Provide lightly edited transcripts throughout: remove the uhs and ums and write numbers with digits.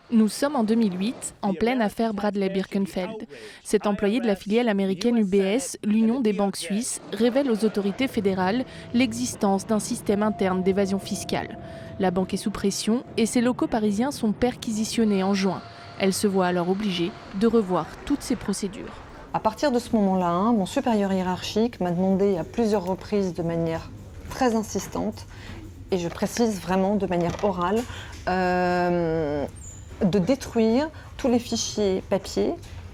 Nous sommes en 2008, en pleine affaire Bradley Birkenfeld. Cet employé de la filiale américaine UBS, l'Union des banques suisses, révèle aux autorités fédérales l'existence d'un système interne d'évasion fiscale. La banque est sous pression et ses locaux parisiens sont perquisitionnés en juin. Elle se voit alors obligée de revoir toutes ses procédures. À partir de ce moment-là, mon supérieur hiérarchique m'a demandé à plusieurs reprises de manière très insistante, et je précise vraiment de manière orale, de détruire tous les fichiers papier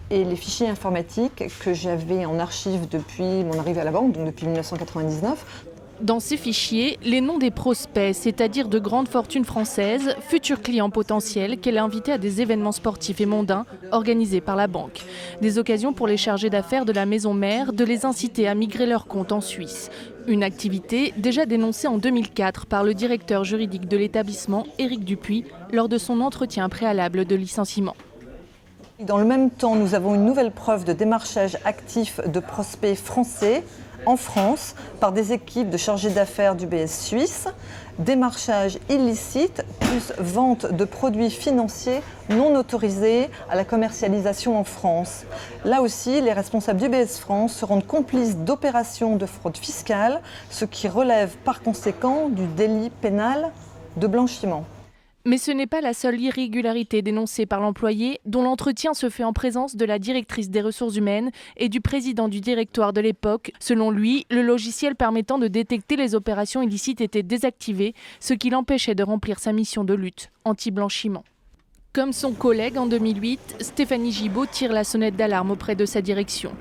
et les fichiers informatiques que j'avais en archive depuis mon arrivée à la banque, donc depuis 1999. Dans ces fichiers, les noms des prospects, c'est-à-dire de grandes fortunes françaises, futurs clients potentiels qu'elle a invités à des événements sportifs et mondains organisés par la banque. Des occasions pour les chargés d'affaires de la maison mère de les inciter à migrer leurs comptes en Suisse. Une activité déjà dénoncée en 2004 par le directeur juridique de l'établissement, Éric Dupuis, lors de son entretien préalable de licenciement. Dans le même temps, nous avons une nouvelle preuve de démarchage actif de prospects français en France par des équipes de chargés d'affaires d'UBS Suisse, démarchage illicite plus vente de produits financiers non autorisés à la commercialisation en France. Là aussi, les responsables d'UBS France se rendent complices d'opérations de fraude fiscale, ce qui relève par conséquent du délit pénal de blanchiment. Mais ce n'est pas la seule irrégularité dénoncée par l'employé, dont l'entretien se fait en présence de la directrice des ressources humaines et du président du directoire de l'époque. Selon lui, le logiciel permettant de détecter les opérations illicites était désactivé, ce qui l'empêchait de remplir sa mission de lutte anti-blanchiment. Comme son collègue en 2008, Stéphanie Gibaud tire la sonnette d'alarme auprès de sa direction.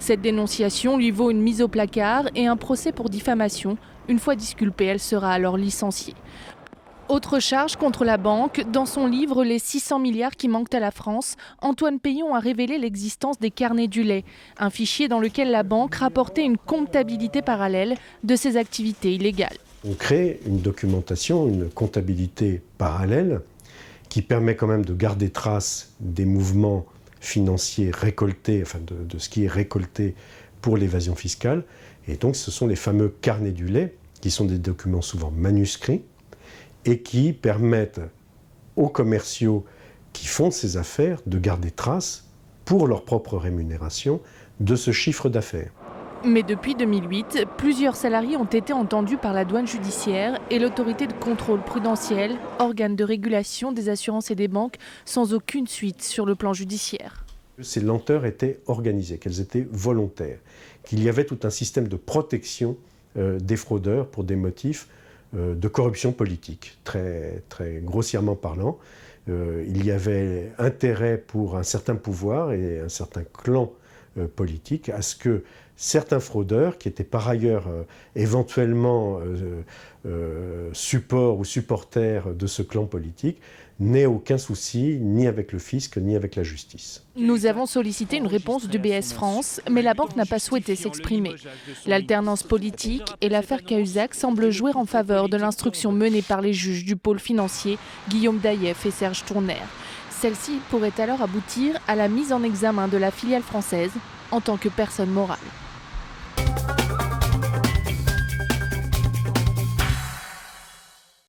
Cette dénonciation lui vaut une mise au placard et un procès pour diffamation. Une fois disculpée, elle sera alors licenciée. Autre charge contre la banque, dans son livre « Les 600 milliards qui manquent à la France », Antoine Peillon a révélé l'existence des carnets du lait, un fichier dans lequel la banque rapportait une comptabilité parallèle de ses activités illégales. On crée une documentation, une comptabilité parallèle qui permet quand même de garder trace des mouvements financiers récoltés, enfin de ce qui est récolté pour l'évasion fiscale. Et donc ce sont les fameux carnets du lait, qui sont des documents souvent manuscrits, et qui permettent aux commerciaux qui font ces affaires de garder trace, pour leur propre rémunération, de ce chiffre d'affaires. Mais depuis 2008, plusieurs salariés ont été entendus par la douane judiciaire et l'autorité de contrôle prudentiel, organe de régulation des assurances et des banques, sans aucune suite sur le plan judiciaire. Ces lenteurs étaient organisées, qu'elles étaient volontaires, qu'il y avait tout un système de protection des fraudeurs pour des motifs de corruption politique, très grossièrement parlant. Il y avait intérêt pour un certain pouvoir et un certain clan politique à ce que certains fraudeurs, qui étaient par ailleurs éventuellement supports ou supporters de ce clan politique, n'aient aucun souci ni avec le fisc ni avec la justice. Nous avons sollicité une réponse d'UBS France, mais la banque n'a pas souhaité s'exprimer. L'alternance politique et l'affaire Cahuzac semblent jouer en faveur de l'instruction menée par les juges du pôle financier, Guillaume Daillef et Serge Tournaire. Celle-ci pourrait alors aboutir à la mise en examen de la filiale française en tant que personne morale.